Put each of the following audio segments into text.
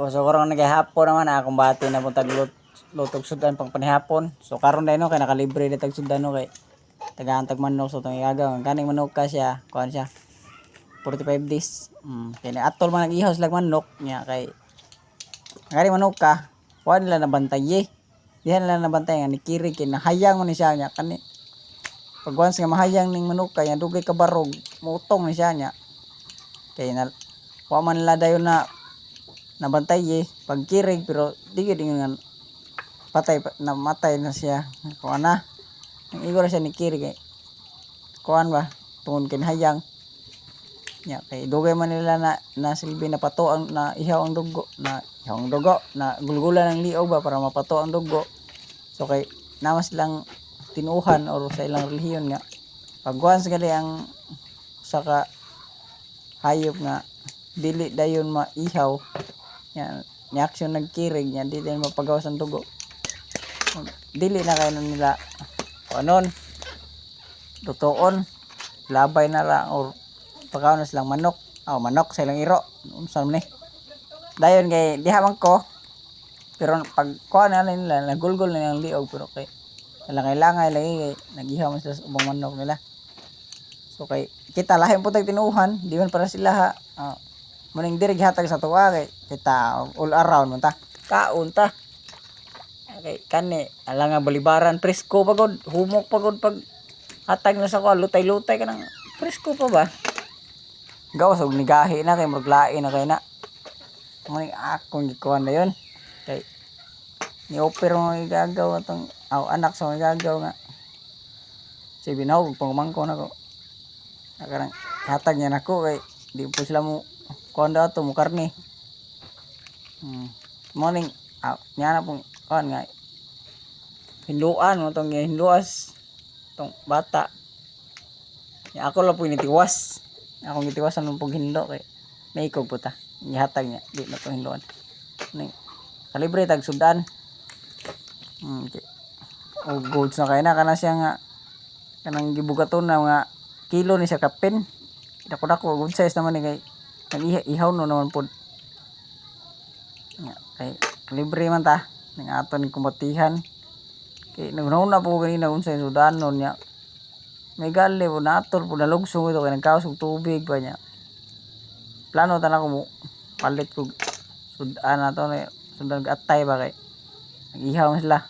O so karon nagahapon naman akong bati na puntag lutog sudan pang panihapon. So karon dai no kay nakalibre na tag sudan no kay tagantag manok so tong igagaw. Kaning manok ka siya, kuan siya. 45 days. Kay atol man nag-ihaw sila manok nya kay kani manok ka. Kuan nila nabantay eh. Dihan nila nabantay nga nikirig kay nahayang mo ni siya nya kani. Pag once nga mahayang ning manok kay dugay ka barog, muutong ni siya nya. Kay na wa man nila dayon na nabantay eh pagkirig pero di gid nga patay namatay na siya kuan na ang igor siya ni kirig eh. Kuan ba tungod kinahayang nya kay dugay man nila na silbi na pato ang na ihaw ang dugo na gulgulan ang liog ba para mapato ang dugo. So kay namas lang tinuhan or sa ilang relihiyon nga pag once gali ang usa hayop nga dili dayon maihaw yan ni action nagkirig yan di din mapagawas ang dugo dili na kayo nila anon tutuon labay na lang or pagkaon na silang manok manok sa ilang iro unsa man ni dayon kay diha man ko pero pag kuan na nila nagulgol na yung liog pero kay kailangan lagi nagihaw man sila sa ubang manok nila. So kay kita lahi po tag tinuhan di man para sila ha muning diri gihatag sa tuwa kay kita all around man ta kaon ta kay kani ala nga balibaran presko pagod humok pagod pag hatag na sa ko lutay-lutay kanang presko pa ba gawas og nigahi na kay maglain na kay na muning akong gikuan na yon kay ni offer mo igagaw atong anak sa igagaw nga si binaw pangmangko nako karang hatag niya nako kay di po sila mo kuan daw to mo karne morning nya na pong kuan nga hinduan mo tong hinduas tong bata nya ako lang po initiwas akong gitiwasan ng pong hindo kay naikog po ta ihatag niya di na to hinduan ning kalibre tag sudan okay. O goods na kay na kana siya nga kanang gibugaton na nga kilo ni siya kapin dako good size naman ni kay nag-ihaw no naman po kay libre man ta ning aton ni kumatihan kay nagunahuna po ganina unsay sudan non nya may gali po natol po nalugso ito kay nagkaos og tubig pa nya plano ta na ko mo palit ko sudan na to sudan atay ba kay nag-ihaw sila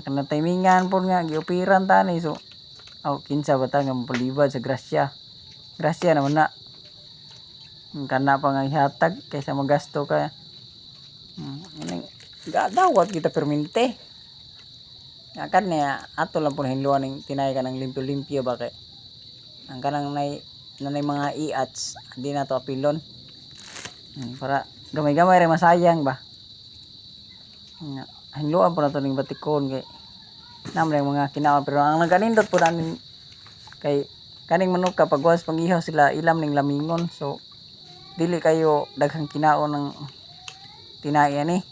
kana timingan po nga giupiran ta ni so kinsa ba ta nga mapalibad sa grasya naman na kana pa nga ihatag kaysa magasto ka dawat kita permente nga kanya ato lang po hinluan ng tinay ka ng limpyo-limpyo ba kay ang kanang nanay mga iats di na to apilon para gamay-gamay rin masayang ba hinluan po na to ng batikon kay naman yung mga kinaon pero ang nagkanindot po namin kay kaning manok kapag was pangihaw sila ilam ning lamingon so dili kayo daghang kinaon ng tinaya ni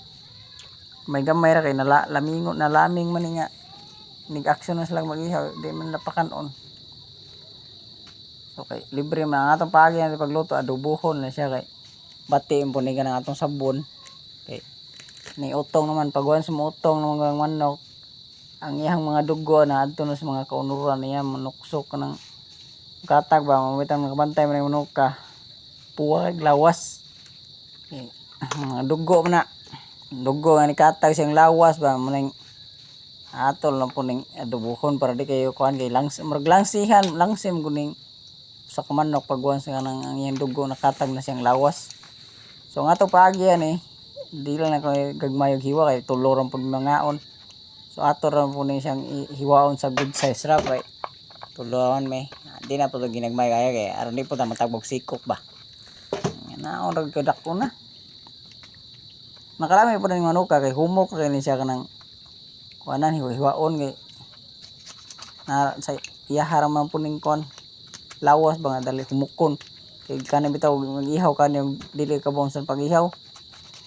may gamay ra kay lamingon na laming man nga nig-action na sila mag-ihaw di man napakanon so kay libre man ang atong paagi na pagluto adobohon na siya kay batiin po ni kanang atong sabon kay ni utong naman pag once mo utong ng mga manok ang iyang mga dugo na adto na sa mga kaunuran niya manuksok kanang katag ba mamitang nakabantay man manok ka puwag lawas mga dugo na dugo nga ni katag siyang lawas ba maning atol lang po ning adobohon para di kayo kuan kay langsihan langsim kuning sa kamanok pag once nga nang ang iyang dugo nakatag na siyang lawas so nga to paagi ani di lang na koy gagmayog hiwa kay tuloran pud mangaon so ato ra po ni siyang hiwaon sa good size ra kay tuloran may di na po to ginagmay kaya kay aron di po ta matagbog sikok ba naon ra kadako na nakarami po ning manok kay humok kay ni siya kanang kuanan hiwaon kay na sa iyaharam man po ning kon lawas ba nga dali humukon kay kanang bitaw mag-ihaw kanang dili ka bongson pag-ihaw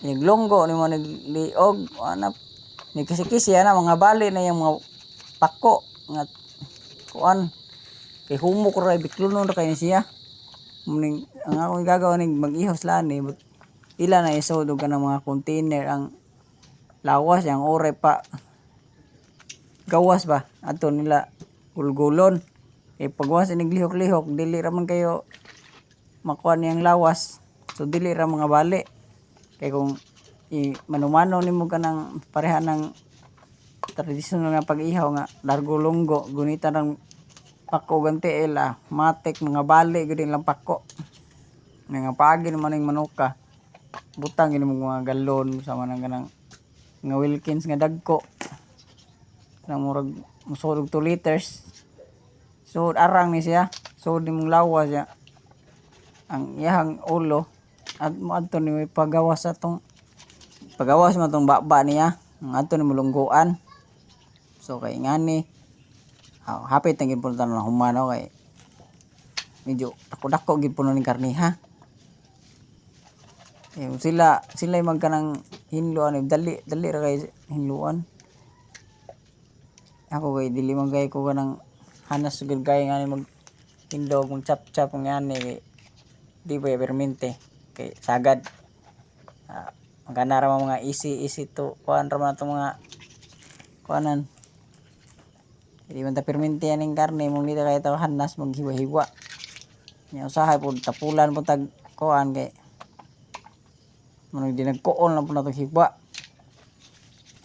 niglonggo ni mo nagliog ana ni kisi-kisi ana mga bali na yung mga pako nga kuan kay humok ra biklunon ra kay siya muning ang akong gagawa ning mag-ihaw sila ni ila na isod ka ng mga container ang lawas yang ore pa gawas ba ato nila gulgulon pagwas inig lihok-lihok dili ra man kayo makuha niyang lawas so dili ra mga bali kay kung manumano nimo ka ng pareha ng tradisyonal nga pag-ihaw nga largo lunggo gunita ng pako ganti matik mga bali gud lang pako nga paagi naman ning manuka butang gini mga galon sama nang ganang nga Wilkins nga dagko nang murag musod 2 liters so arang ni siya so di mong lawas ya ang iyang ulo at adto ni pagawas atong pagawas man tong baba niya ang adto ni mulungguan so kay ngani hapit na gid po na humano kay medyo dako-dako gid po ning karniha sila yung magkanang hinluan dali ra kay hinluan ako kay dili man kay ko kanang hanas gud kay ngani mag hindog mag chap ng ngani kay di ba permente kay sagad magana ra mga easy to kuan ra man atong mga kuanan di man ta permente aning karne mong dito kay taw hanas maghiwa-hiwa nya usahay pud tapulan pud tag kuan kay di nagkuon lang po na itong hiba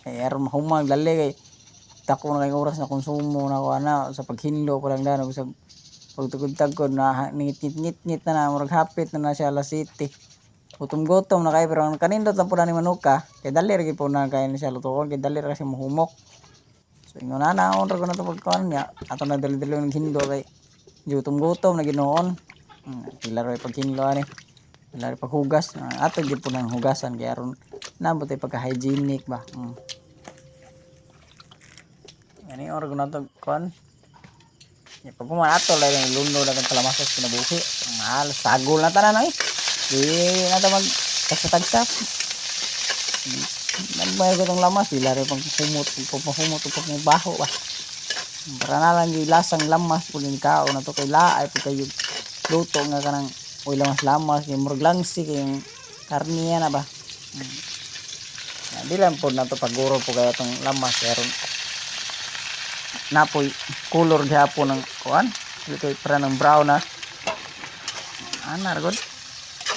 kaya aron mahumag dali kay tako na kay oras na konsumo na ko ana sa paghinlo pa lang danog sa pagtugod-tagod na ngit-ngit na murag hapit na siya alas 7 gutom na kay pero kanindot lang po na ni manuka kay dali ra gyud po na kay siya lutuon kay dali ra siya mahumok so ingon na ra ko na to pagkuan niya ato na dali naghinlo kay gutom na ginoon pila ra paghinlo ani lari paghugas ato gid po nang hugasan kay aron nabot ay pagka-hygienic ba ani ora gud nato kon pag kuman ato lay lundo na kan kalamasos kinabuhi alas sagol na tanan ay di nato mag tagsa nagbayad ko tong lamas sila rin pang humot pag baho ba para na lang yung lasang lamas pag kao na to kay laay pag kayo luto nga kanang uy lamas kay murag langsi kay yung karniya na ba di lang po na to paguro po kaya itong lamas karon napoy color gihapon ng kuan kay para ng brown na ragod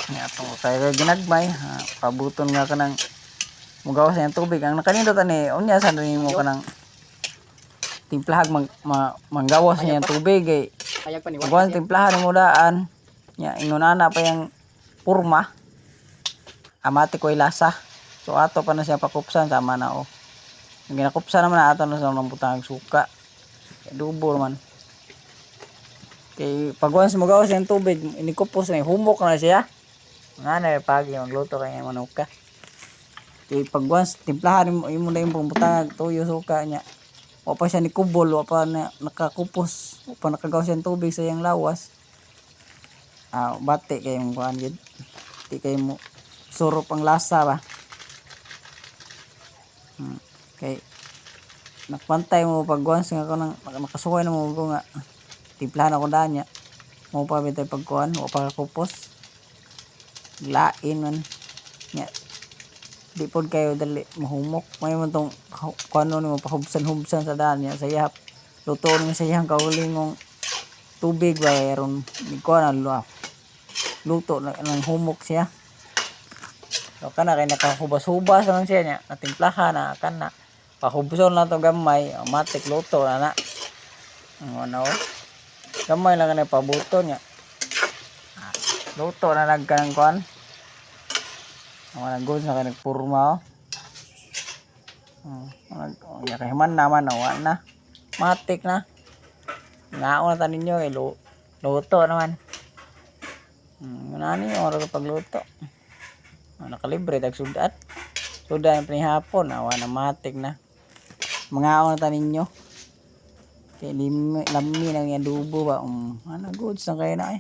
nga to kay ginagmay pabuton nga kanang mugawas ng tubig ang nakanindot ani unya sa nimo kanang timplahag manggawas niya ng tubig kay kuan timplahan mo daan nya ingonana pa yang purma amati koy lasa so ato pa na siya pakupsan sama na ginakupsan naman na ato na sa butang suka dubo man kay pagwan sa magawas ng tubig inikupos na humok na siya ngana pagi magluto kay manuka kay pagwan timplahan imo na yung butang tuyo suka nya wa pa siya ni kubol wa pa na nakakupos wa pa nakagawas ng tubig sa iyang lawas bati kay mong kuan gid di kay mo surop ang lasa ba kay nakpantay mo pagkuan nga ko nang makasukoy na mo ko nga timplahan ako danya mo pa bitay pagkuan wa pa kupos lain man nya di pod kayo dali mahumok may man tong kuano nimo pahubsan sa danya sa yap luto ni sa iyang kaulingong tubig ba aron ni kuan luto ng humok siya so kana kay nakahubas-hubas lang siya nya natimplahan na kana pahubson lang to gamay matik luto na ano gamay lang kana pabuto nya luto na nagkanang kuan good na kanang purma ya kahiman naman na matik na ngao na tanin nyo kay luto naman nani ora ka pagluto nakalibre tag sudan yung pinihapon na matik na mga na tanin nyo kay lami nang adobo ba goods na kayo na